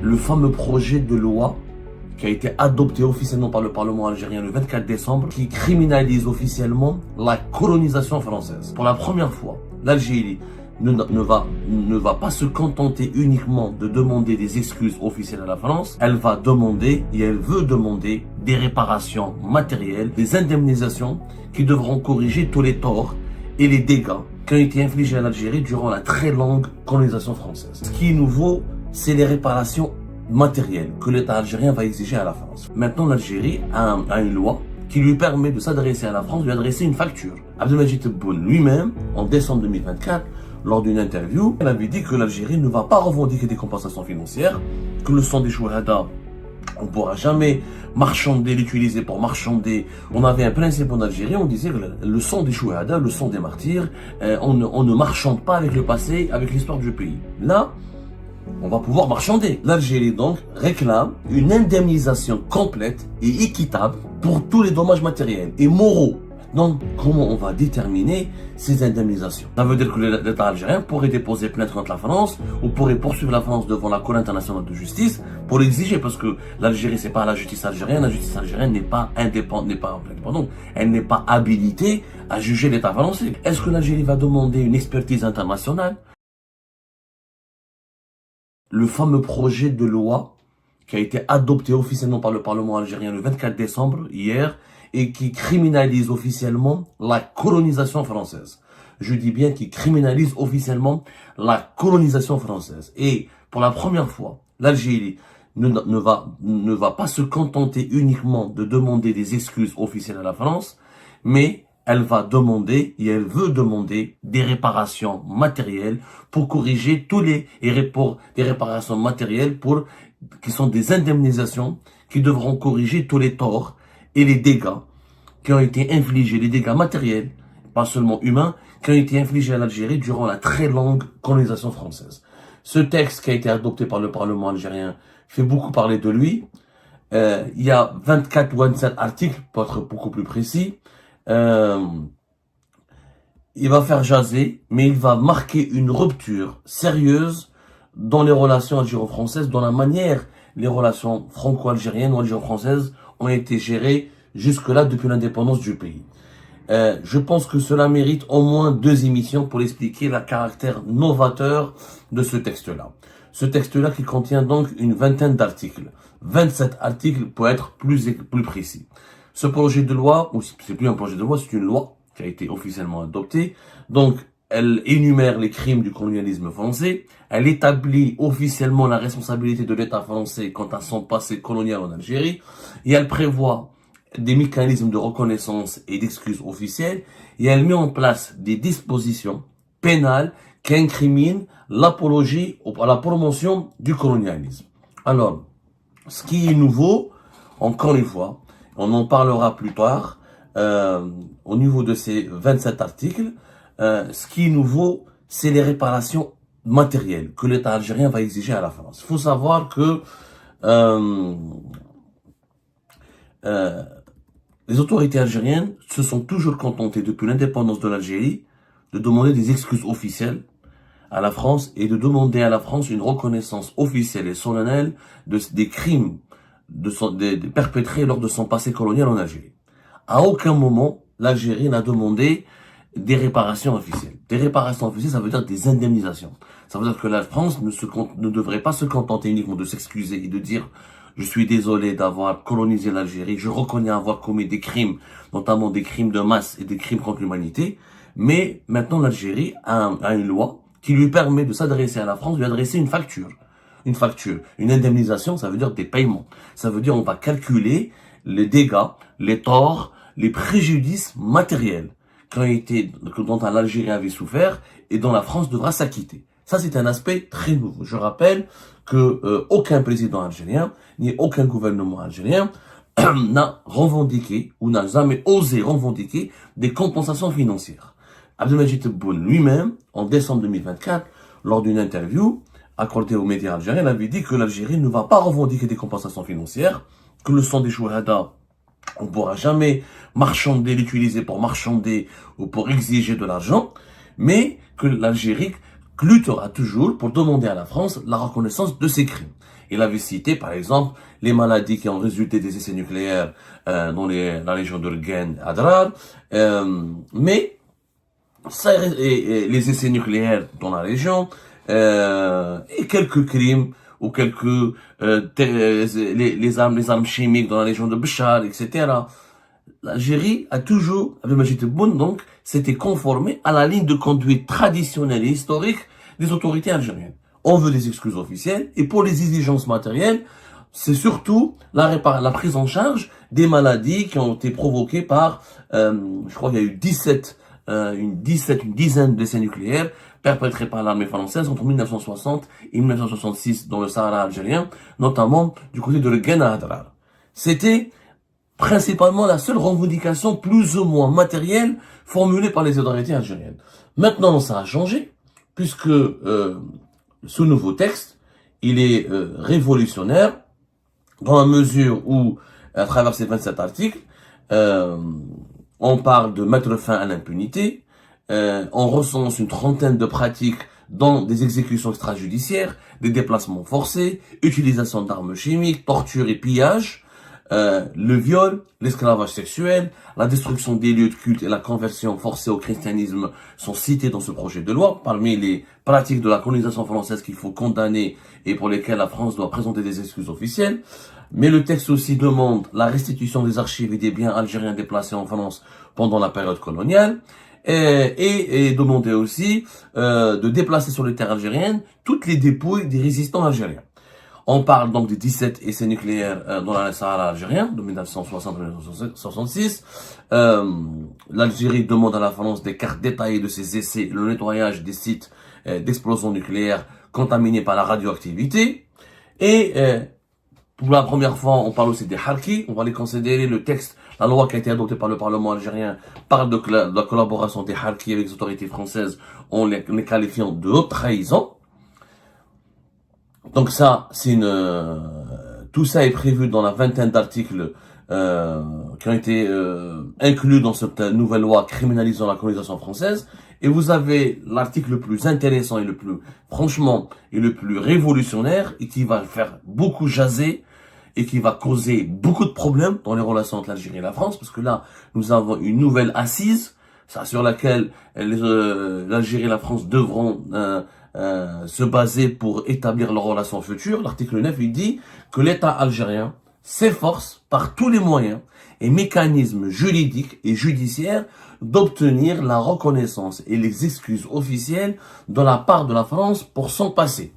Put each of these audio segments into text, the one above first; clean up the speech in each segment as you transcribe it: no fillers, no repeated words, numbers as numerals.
le fameux projet de loi qui a été adopté officiellement par le Parlement algérien le 24 décembre, qui criminalise officiellement la colonisation française. Pour la première fois, l'Algérie ne va pas se contenter uniquement de demander des excuses officielles à la France, elle va demander et elle veut demander des réparations matérielles, des indemnisations qui devront corriger tous les torts et les dégâts qui ont été infligés à l'Algérie durant la très longue colonisation française. Ce qui est nouveau, c'est les réparations matériel que l'État algérien va exiger à la France. Maintenant, l'Algérie a une loi qui lui permet de s'adresser à la France, de lui adresser une facture. Abdelmadjid Tebboune lui-même, en décembre 2024, lors d'une interview, il avait dit que l'Algérie ne va pas revendiquer des compensations financières, que le sang des chouhada, on ne pourra jamais marchander, l'utiliser pour marchander. On avait un principe en Algérie, on disait que le sang des chouhada, le sang des martyrs, on ne marchande pas avec le passé, avec l'histoire du pays. Là, on va pouvoir marchander. L'Algérie donc réclame une indemnisation complète et équitable pour tous les dommages matériels et moraux. Donc, comment on va déterminer ces indemnisations? Ça veut dire que l'État algérien pourrait déposer plainte contre la France ou pourrait poursuivre la France devant la Cour internationale de justice pour l'exiger, parce que l'Algérie, c'est pas la justice algérienne. La justice algérienne n'est pas indépendante, elle n'est pas habilitée à juger l'État français. Est-ce que l'Algérie va demander une expertise internationale? Le fameux projet de loi qui a été adopté officiellement par le Parlement algérien le 24 décembre, hier, et qui criminalise officiellement la colonisation française. Je dis bien qui criminalise officiellement la colonisation française. Et pour la première fois, l'Algérie ne va pas se contenter uniquement de demander des excuses officielles à la France, mais elle va demander et elle veut demander des réparations matérielles pour corriger des réparations matérielles qui sont des indemnisations qui devront corriger tous les torts et les dégâts qui ont été infligés, les dégâts matériels, pas seulement humains, qui ont été infligés à l'Algérie durant la très longue colonisation française. Ce texte qui a été adopté par le Parlement algérien fait beaucoup parler de lui. Il y a 24 ou 27 articles, pour être beaucoup plus précis. Il va faire jaser, mais il va marquer une rupture sérieuse dans les relations algéro-françaises, dans la manière les relations franco-algériennes ou algéro-françaises ont été gérées jusque-là depuis l'indépendance du pays. Je pense que cela mérite au moins 2 émissions pour expliquer le caractère novateur de ce texte-là. Ce texte-là qui contient donc une vingtaine d'articles. 27 articles pour être plus précis. Ce projet de loi, ou c'est plus un projet de loi, c'est une loi qui a été officiellement adoptée. Donc, elle énumère les crimes du colonialisme français. Elle établit officiellement la responsabilité de l'État français quant à son passé colonial en Algérie. Et elle prévoit des mécanismes de reconnaissance et d'excuses officielles. Et elle met en place des dispositions pénales qui incriminent l'apologie ou la promotion du colonialisme. Alors, ce qui est nouveau, encore une fois, on en parlera plus tard, au niveau de ces 27 articles, ce qui est nouveau, c'est les réparations matérielles que l'État algérien va exiger à la France. Il faut savoir que les autorités algériennes se sont toujours contentées, depuis l'indépendance de l'Algérie, de demander des excuses officielles à la France et de demander à la France une reconnaissance officielle et solennelle des crimes perpétrés lors de son passé colonial en Algérie. À aucun moment, l'Algérie n'a demandé des réparations officielles. Des réparations officielles, ça veut dire des indemnisations. Ça veut dire que la France ne devrait pas se contenter uniquement de s'excuser et de dire « Je suis désolé d'avoir colonisé l'Algérie, je reconnais avoir commis des crimes, notamment des crimes de masse et des crimes contre l'humanité ». Mais maintenant, l'Algérie a une loi qui lui permet de s'adresser à la France, de lui adresser une facture. Une facture. Une indemnisation, ça veut dire des paiements. Ça veut dire on va calculer les dégâts, les torts, les préjudices matériels dont l'Algérie avait souffert et dont la France devra s'acquitter. Ça, c'est un aspect très nouveau. Je rappelle que aucun président algérien, ni aucun gouvernement algérien n'a revendiqué ou n'a jamais osé revendiquer des compensations financières. Abdelmadjid Tebboune lui-même, en décembre 2024, lors d'une interview accordée aux médias algériens, il avait dit que l'Algérie ne va pas revendiquer des compensations financières, que le sang des chouhada, on ne pourra jamais marchander, l'utiliser pour marchander ou pour exiger de l'argent, mais que l'Algérie luttera toujours pour demander à la France la reconnaissance de ses crimes. Il avait cité, par exemple, les maladies qui ont résulté des essais nucléaires dans la région d'Urgen, Adrar, mais et les essais nucléaires dans la région, et quelques crimes ou quelques les armes chimiques dans la région de Béchar, etc. L'Algérie a toujours, avec Majid Tebboune, donc, s'était conformée à la ligne de conduite traditionnelle et historique des autorités algériennes. On veut des excuses officielles, et pour les exigences matérielles, c'est surtout la prise en charge des maladies qui ont été provoquées par, je crois qu'il y a eu une dizaine d'essais nucléaires perpétrés par l'armée française entre 1960 et 1966 dans le Sahara algérien, notamment du côté de Guéna Adrar. C'était principalement la seule revendication plus ou moins matérielle formulée par les autorités algériennes. Maintenant, ça a changé, puisque ce nouveau texte, il est révolutionnaire, dans la mesure où, à travers ces 27 articles, on parle de mettre fin à l'impunité, on recense une trentaine de pratiques dans des exécutions extrajudiciaires, des déplacements forcés, utilisation d'armes chimiques, torture et pillage, le viol, l'esclavage sexuel, la destruction des lieux de culte et la conversion forcée au christianisme sont cités dans ce projet de loi. Parmi les pratiques de la colonisation française qu'il faut condamner et pour lesquelles la France doit présenter des excuses officielles. Mais le texte aussi demande la restitution des archives et des biens algériens déplacés en France pendant la période coloniale. Et demander aussi de déplacer sur les terres algériennes toutes les dépouilles des résistants algériens. On parle donc des 17 essais nucléaires dans la Sahara algérien de 1960 à 1966. L'Algérie demande à la France des cartes détaillées de ces essais, le nettoyage des sites d'explosion nucléaire contaminés par la radioactivité. Et pour la première fois, on parle aussi des harkis. On va les considérer. Le texte, la loi qui a été adoptée par le Parlement algérien parle de la collaboration des harkis avec les autorités françaises en les qualifiant de haute trahison. Donc ça, tout ça est prévu dans la vingtaine d'articles qui ont été inclus dans cette nouvelle loi criminalisant la colonisation française. Et vous avez l'article le plus intéressant et le plus, franchement, et le plus révolutionnaire et qui va faire beaucoup jaser et qui va causer beaucoup de problèmes dans les relations entre l'Algérie et la France, parce que là, nous avons une nouvelle assise, sur laquelle l'Algérie et la France devront se baser pour établir leurs relations futures. L'article 9, il dit que l'État algérien s'efforce par tous les moyens et mécanismes juridiques et judiciaires d'obtenir la reconnaissance et les excuses officielles de la part de la France pour son passé.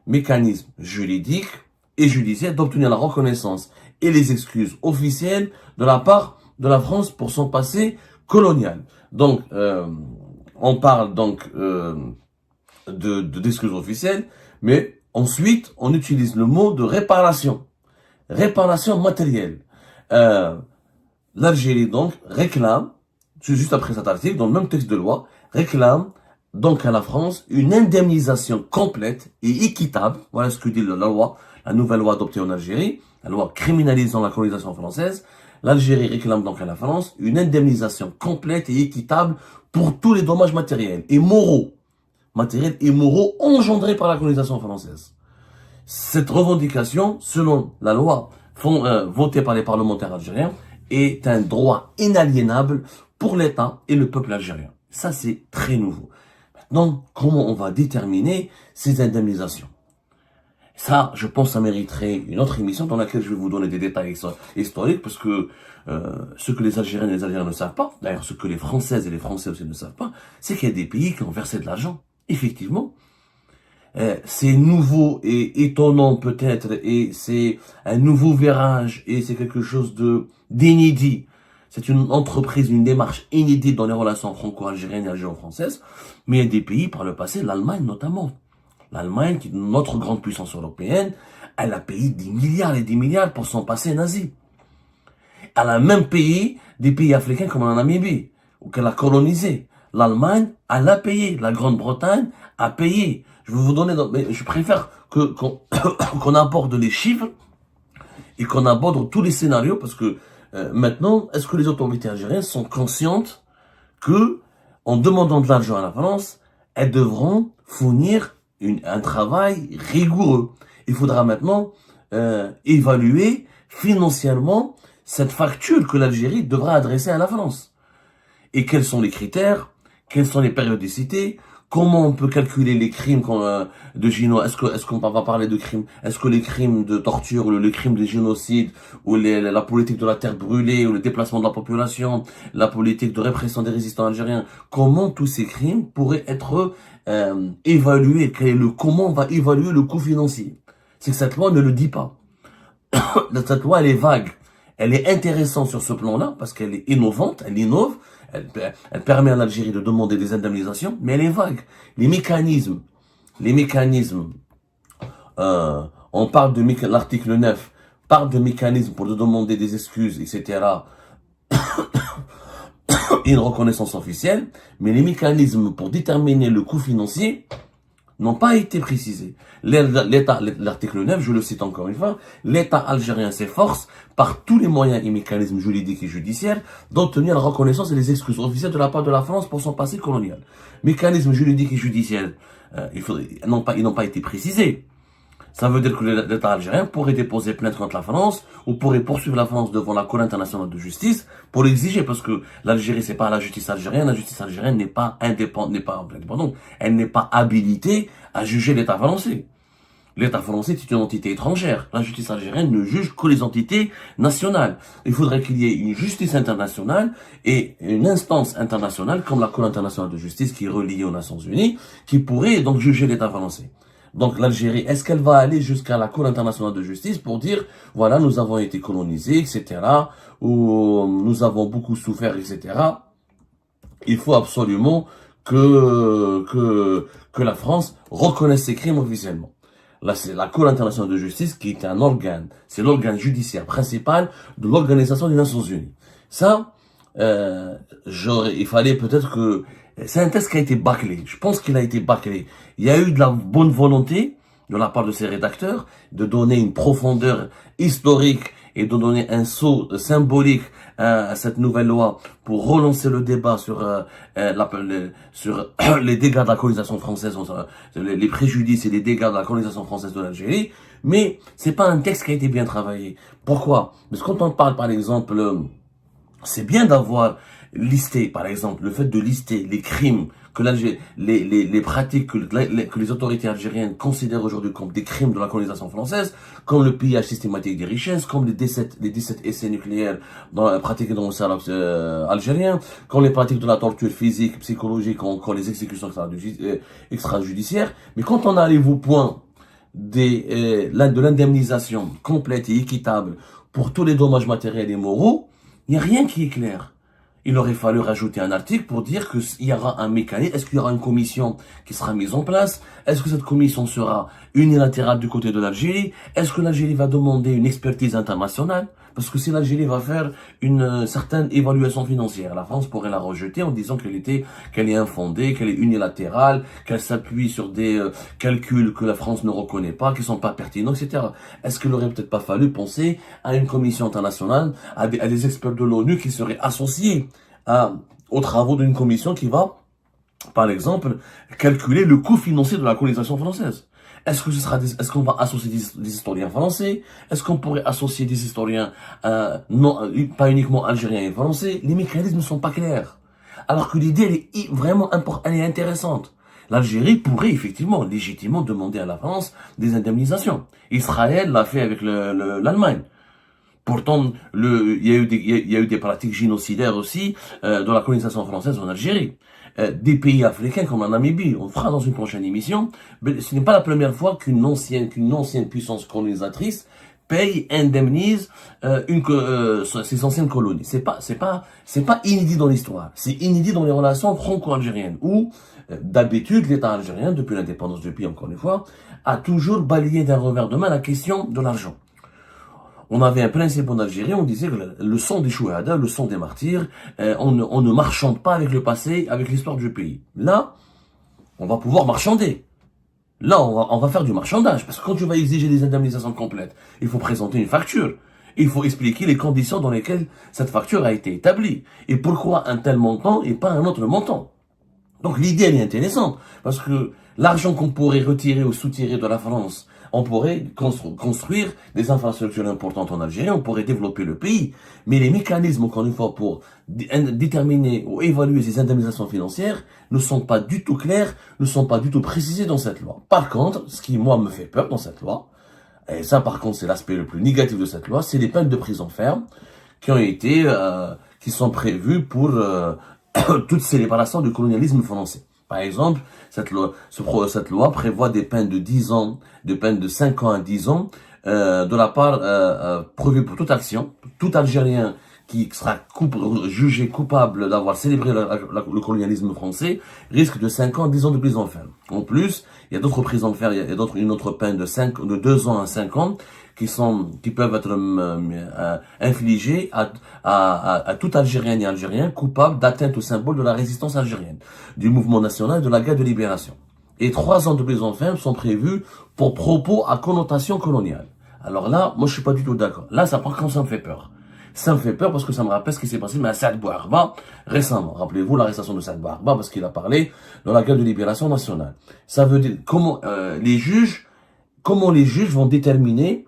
Mécanisme juridique et judiciaire d'obtenir la reconnaissance et les excuses officielles de la part de la France pour son passé colonial. Donc, on parle donc d'excuses officielles, mais ensuite, on utilise le mot de réparation. Réparation matérielle. L'Algérie, donc, réclame, juste après cet article, dans le même texte de loi, réclame donc à la France une indemnisation complète et équitable. Voilà ce que dit la loi, la nouvelle loi adoptée en Algérie, la loi criminalisant la colonisation française. L'Algérie réclame donc à la France une indemnisation complète et équitable pour tous les dommages matériels et moraux engendrés par la colonisation française. Cette revendication, selon la loi votée par les parlementaires algériens, est un droit inaliénable pour l'État et le peuple algérien. Ça, c'est très nouveau. Maintenant, comment on va déterminer ces indemnisations? Ça, je pense, ça mériterait une autre émission dans laquelle je vais vous donner des détails historiques, parce que ce que les Algériennes et les Algériens ne savent pas, d'ailleurs ce que les Françaises et les Français aussi ne savent pas, c'est qu'il y a des pays qui ont versé de l'argent. Effectivement, c'est nouveau et étonnant peut-être, et c'est un nouveau virage, et c'est quelque chose d'inédit. C'est une entreprise, une démarche inédite dans les relations franco-algériennes et algéro-françaises, mais il y a des pays par le passé, l'Allemagne notamment. L'Allemagne, qui est notre grande puissance européenne, elle a payé des milliards et des milliards pour son passé nazi. Elle a même payé des pays africains comme la Namibie, ou qu'elle a colonisé. L'Allemagne, elle a payé. La Grande-Bretagne a payé. Je vais vous donner, mais je préfère qu'on aborde les chiffres et qu'on aborde tous les scénarios, parce que maintenant, est-ce que les autorités algériennes sont conscientes que, en demandant de l'argent à la France, elles devront fournir un travail rigoureux Il faudra maintenant évaluer financièrement cette facture que l'Algérie devra adresser à la France. Et quels sont les critères, quelles sont les périodicités, comment on peut calculer les crimes de génocide, est-ce qu'on va parler de crimes, est-ce que les crimes de torture, ou le crime de génocide, ou la politique de la terre brûlée, ou le déplacement de la population, la politique de répression des résistants algériens, comment tous ces crimes pourraient être évalués, comment on va évaluer le coût financier. C'est que cette loi ne le dit pas. Cette loi, elle est vague. Elle est intéressante sur ce plan-là, parce qu'elle est innovante, elle innove, elle permet à l'Algérie de demander des indemnisations, mais elle est vague. Les mécanismes, on parle de l'article 9, parle de mécanismes pour demander des excuses, etc., et une reconnaissance officielle, mais les mécanismes pour déterminer le coût financier n'ont pas été précisés. L'article 9, je le cite encore une fois, l'État algérien s'efforce, par tous les moyens et mécanismes juridiques et judiciaires, d'obtenir la reconnaissance et les excuses officielles de la part de la France pour son passé colonial. Mécanismes juridiques et judiciaires, ils n'ont pas été précisés. Ça veut dire que l'État algérien pourrait déposer plainte contre la France ou pourrait poursuivre la France devant la Cour internationale de justice pour l'exiger, parce que l'Algérie, c'est pas la justice algérienne n'est pas indépendante, elle n'est pas habilitée à juger l'État français. L'État français est une entité étrangère. La justice algérienne ne juge que les entités nationales. Il faudrait qu'il y ait une justice internationale et une instance internationale comme la Cour internationale de justice qui est reliée aux Nations Unies, qui pourrait donc juger l'État français. Donc l'Algérie, est-ce qu'elle va aller jusqu'à la Cour internationale de justice pour dire, voilà, nous avons été colonisés, etc., ou nous avons beaucoup souffert, etc. Il faut absolument que la France reconnaisse ces crimes officiellement. Là, c'est la Cour internationale de justice qui est un organe, c'est l'organe judiciaire principal de l'Organisation des Nations Unies. Ça, il fallait peut-être que... C'est un texte qui a été bâclé. Je pense qu'il a été bâclé. Il y a eu de la bonne volonté de la part de ces rédacteurs de donner une profondeur historique et de donner un saut symbolique à cette nouvelle loi pour relancer le débat sur les dégâts de la colonisation française, les préjudices et les dégâts de la colonisation française de l'Algérie. Mais c'est pas un texte qui a été bien travaillé. Pourquoi? Parce que quand on parle, par exemple, c'est bien d'avoir listé, par exemple, le fait de lister les crimes que les pratiques que les autorités algériennes considèrent aujourd'hui comme des crimes de la colonisation française, comme le pillage systématique des richesses, comme les 17 essais nucléaires pratiqués dans le Sahara algérien, comme les pratiques de la torture physique, psychologique, encore les exécutions extrajudiciaires. Mais quand on arrive au point de l'indemnisation complète et équitable pour tous les dommages matériels et moraux, il n'y a rien qui est clair. Il aurait fallu rajouter un article pour dire qu'il y aura un mécanisme. Est-ce qu'il y aura une commission qui sera mise en place? Est-ce que cette commission sera unilatérale du côté de l'Algérie? Est-ce que l'Algérie va demander une expertise internationale? Parce que si l'Algérie va faire une certaine évaluation financière, la France pourrait la rejeter en disant qu'elle est infondée, qu'elle est unilatérale, qu'elle s'appuie sur des calculs que la France ne reconnaît pas, qui sont pas pertinents, etc. Est-ce qu'il aurait peut-être pas fallu penser à une commission internationale, à des experts de l'ONU qui seraient associés aux travaux d'une commission qui va, par exemple, calculer le coût financier de la colonisation française? Est-ce qu'on va associer des historiens français? Est-ce qu'on pourrait associer des historiens, pas uniquement algériens et français? Les mécanismes ne sont pas clairs. Alors que l'idée, elle est vraiment elle est intéressante. L'Algérie pourrait effectivement, légitimement demander à la France des indemnisations. Israël l'a fait avec l'Allemagne. Pourtant, il y a eu des pratiques génocidaires aussi, de la colonisation française en Algérie. Des pays africains comme la Namibie. On fera dans une prochaine émission. Mais ce n'est pas la première fois qu'une ancienne puissance colonisatrice paye, indemnise ses anciennes colonies. C'est pas inédit dans l'histoire. C'est inédit dans les relations franco-algériennes où d'habitude l'État algérien, depuis l'indépendance du pays encore une fois, a toujours balayé d'un revers de main la question de l'argent. On avait un principe en Algérie, on disait que le sang des chouhada, le sang des martyrs, on ne marchande pas avec le passé, avec l'histoire du pays. Là, on va pouvoir marchander. Là, on va faire du marchandage. Parce que quand tu vas exiger des indemnisations complètes, il faut présenter une facture. Il faut expliquer les conditions dans lesquelles cette facture a été établie. Et pourquoi un tel montant et pas un autre montant. Donc l'idée, elle est intéressante. Parce que l'argent qu'on pourrait retirer ou soutirer de la France on pourrait construire des infrastructures importantes en Algérie, on pourrait développer le pays. Mais les mécanismes, encore une fois, pour déterminer ou évaluer ces indemnisations financières ne sont pas du tout clairs, ne sont pas du tout précisés dans cette loi. Par contre, ce qui, moi, me fait peur dans cette loi, et ça, par contre, c'est l'aspect le plus négatif de cette loi, c'est les peines de prison ferme qui sont prévues pour toute célébration du colonialisme français. Par exemple, cette loi prévoit des peines de 10 ans, des peines de 5 ans à 10 ans, de la part prévue pour toute action. Tout Algérien qui sera jugé coupable d'avoir célébré le colonialisme français risque de 5 ans à 10 ans de prison ferme. En plus, il y a d'autres prisons fermes, il y a une autre peine de 2 ans à 5 ans qui peuvent être infligées à tout Algérien et Algérien coupable d'atteinte au symbole de la résistance algérienne, du mouvement national et de la guerre de libération. Et 3 ans de prison ferme sont prévus pour propos à connotation coloniale. Alors là, moi je suis pas du tout d'accord. Là, par contre, ça me fait peur. Ça me fait peur parce que ça me rappelle ce qui s'est passé à Saad Bouarba récemment. Rappelez-vous l'arrestation de Saad Bouarba parce qu'il a parlé de la guerre de libération nationale. Ça veut dire comment les juges vont déterminer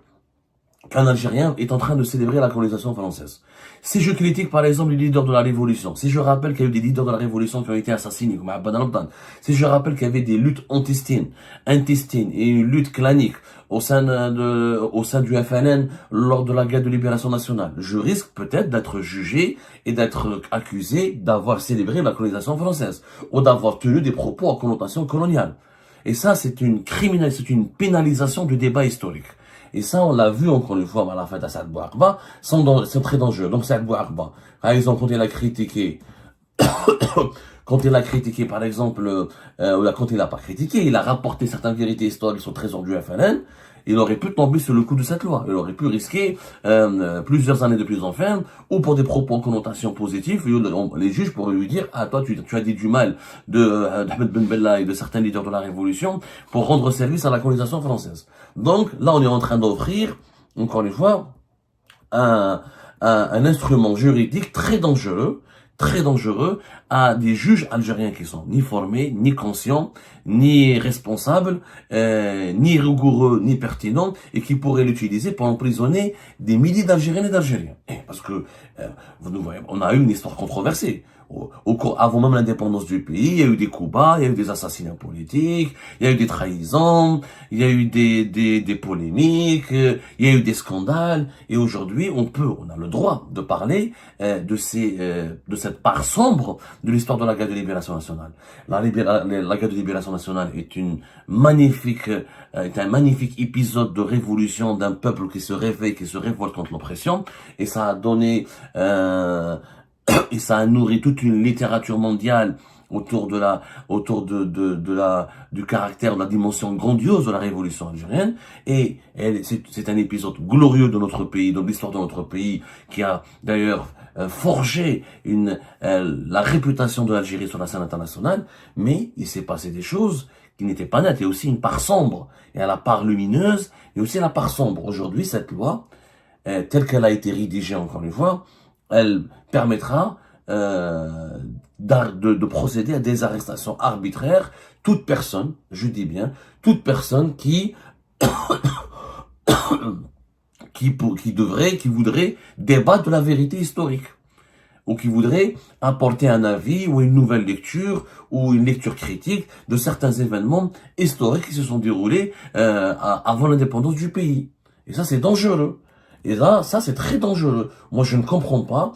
qu'un Algérien est en train de célébrer la colonisation française. Si je critique par exemple les leaders de la Révolution, si je rappelle qu'il y a eu des leaders de la Révolution qui ont été assassinés, comme Abad al-Abdan, si je rappelle qu'il y avait des luttes intestines et une lutte clanique au sein du FLN lors de la guerre de libération nationale, je risque peut-être d'être jugé et d'être accusé d'avoir célébré la colonisation française ou d'avoir tenu des propos à connotation coloniale. Et ça, c'est une pénalisation du débat historique. Et ça, on l'a vu encore une fois à la fête à Saad Bouarba, c'est très dangereux. Donc Saad Bouarba, par exemple, quand il a critiqué, par exemple, quand il n'a pas critiqué, il a rapporté certaines vérités historiques sur le trésor du FLN, il aurait pu tomber sur le coup de cette loi. Il aurait pu risquer plusieurs années de prison ferme ou pour des propos en connotation positive. Les juges pourraient lui dire « Ah, toi, tu as dit du mal d'Ahmed Ben Bella et de certains leaders de la Révolution pour rendre service à la colonisation française. » Donc, là, on est en train d'offrir, encore une fois, un instrument juridique très dangereux à des juges algériens qui sont ni formés, ni conscients, ni responsables, ni rigoureux, ni pertinents, et qui pourraient l'utiliser pour emprisonner des milliers d'Algériennes et d'Algériens. Parce que, vous voyez, on a eu une histoire controversée. Avant même l'indépendance du pays, il y a eu des coups bas, il y a eu des assassinats politiques, il y a eu des trahisons, il y a eu des polémiques, il y a eu des scandales, et aujourd'hui, on a le droit de parler de cette part sombre de l'histoire de la guerre de libération nationale. La guerre de libération nationale est un magnifique épisode de révolution d'un peuple qui se réveille, qui se révolte contre l'oppression, et ça a donné et ça a nourri toute une littérature mondiale autour du caractère, de la dimension grandiose de la révolution algérienne. Et c'est un épisode glorieux de notre pays, de l'histoire de notre pays, qui a d'ailleurs forgé la réputation de l'Algérie sur la scène internationale. Mais il s'est passé des choses qui n'étaient pas nettes. Il y a aussi une part sombre. Il y a la part lumineuse et aussi la part sombre. Aujourd'hui, cette loi, telle qu'elle a été rédigée, encore une fois, elle permettra de procéder à des arrestations arbitraires. Toute personne, je dis bien, toute personne qui voudrait débattre de la vérité historique, ou qui voudrait apporter un avis ou une nouvelle lecture ou une lecture critique de certains événements historiques qui se sont déroulés avant l'indépendance du pays. Et ça, c'est dangereux. Et là, ça, c'est très dangereux. Moi, je ne comprends pas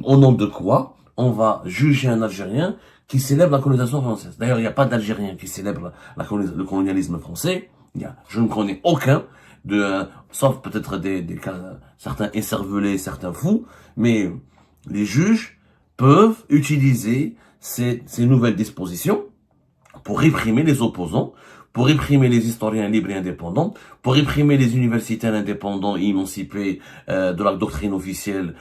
au nom de quoi on va juger un Algérien qui célèbre la colonisation française. D'ailleurs, il n'y a pas d'Algérien qui célèbre le colonialisme français. Je ne connais aucun, sauf peut-être certains écervelés, certains fous, mais les juges peuvent utiliser ces nouvelles dispositions pour réprimer les opposants, pour réprimer les historiens libres et indépendants, pour réprimer les universitaires indépendants et émancipés de la doctrine officielle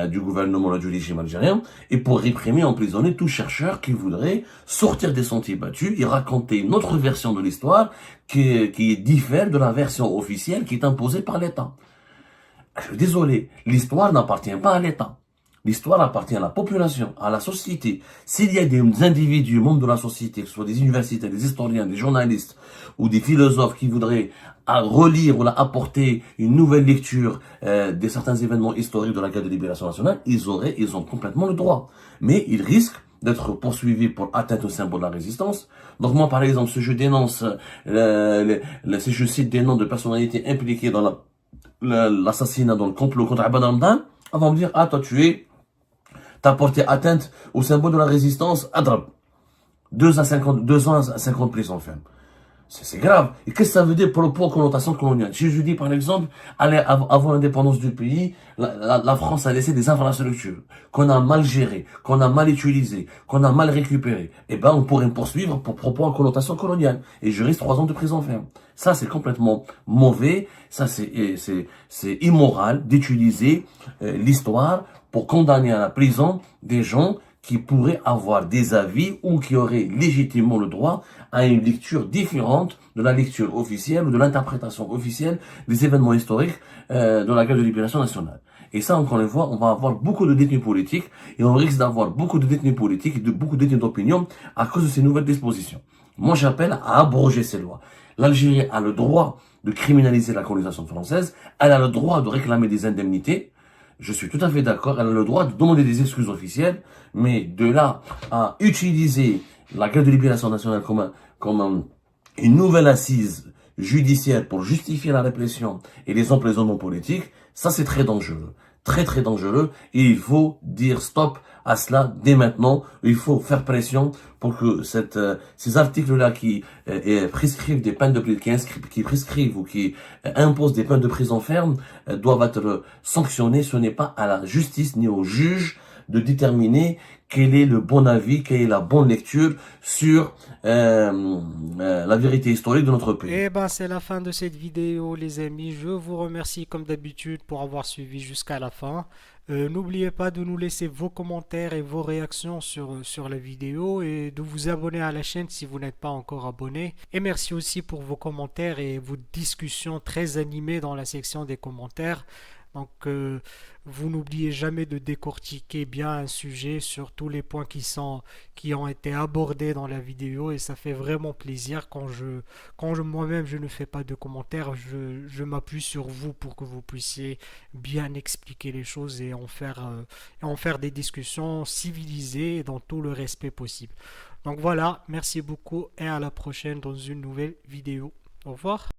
du gouvernement et du régime algérien, et pour réprimer et emprisonner tout chercheur qui voudrait sortir des sentiers battus et raconter une autre version de l'histoire qui diffère de la version officielle qui est imposée par l'État. Je suis désolé, l'histoire n'appartient pas à l'État. L'histoire appartient à la population, à la société. S'il y a des individus, membres de la société, que ce soit des universitaires, des historiens, des journalistes ou des philosophes qui voudraient relire ou apporter une nouvelle lecture de certains événements historiques de la guerre de libération nationale, ils ont complètement le droit. Mais ils risquent d'être poursuivis pour atteinte au symbole de la résistance. Donc moi, par exemple, si je dénonce, si je cite des noms de personnalités impliquées dans l'assassinat, dans le complot contre Abad Ramdan, on va me dire, ah, toi, t'as porté atteinte au symbole de la résistance, Adrab. 2 ans à 50 prison ferme. C'est grave. Et qu'est-ce que ça veut dire pour le poids connotation coloniale? Si je dis, par exemple, allez, avant l'indépendance du pays, la France a laissé des infrastructures qu'on a mal gérées, qu'on a mal utilisées, qu'on a mal récupérées. Eh ben, on pourrait me poursuivre pour propos en connotation coloniale. Et je risque 3 ans de prison ferme. Ça, c'est complètement mauvais. Ça, c'est immoral d'utiliser l'histoire pour condamner à la prison des gens qui pourraient avoir des avis ou qui auraient légitimement le droit à une lecture différente de la lecture officielle ou de l'interprétation officielle des événements historiques de la guerre de libération nationale. Et ça, encore une fois, on va avoir beaucoup de détenus politiques et on risque d'avoir beaucoup de détenus politiques et beaucoup de détenus d'opinion à cause de ces nouvelles dispositions. Moi, j'appelle à abroger ces lois. L'Algérie a le droit de criminaliser la colonisation française, elle a le droit de réclamer des indemnités. Je suis tout à fait d'accord, elle a le droit de demander des excuses officielles, mais de là à utiliser la guerre de libération nationale comme une nouvelle assise judiciaire pour justifier la répression et les emprisonnements politiques, ça c'est très dangereux. Très très dangereux, et il faut dire stop à cela dès maintenant. Il faut faire pression pour que ces articles-là qui prescrivent des peines qui prescrivent ou qui imposent des peines de prison ferme doivent être sanctionnés. Ce n'est pas à la justice ni au juge de déterminer quel est le bon avis, quelle est la bonne lecture sur la vérité historique de notre pays. Et ben c'est la fin de cette vidéo les amis. Je vous remercie comme d'habitude pour avoir suivi jusqu'à la fin. N'oubliez pas de nous laisser vos commentaires et vos réactions sur la vidéo et de vous abonner à la chaîne si vous n'êtes pas encore abonné. Et merci aussi pour vos commentaires et vos discussions très animées dans la section des commentaires. Donc, vous n'oubliez jamais de décortiquer bien un sujet sur tous les points qui ont été abordés dans la vidéo et ça fait vraiment plaisir quand moi-même je ne fais pas de commentaires, je m'appuie sur vous pour que vous puissiez bien expliquer les choses et en faire des discussions civilisées et dans tout le respect possible. Donc voilà, merci beaucoup et à la prochaine dans une nouvelle vidéo. Au revoir.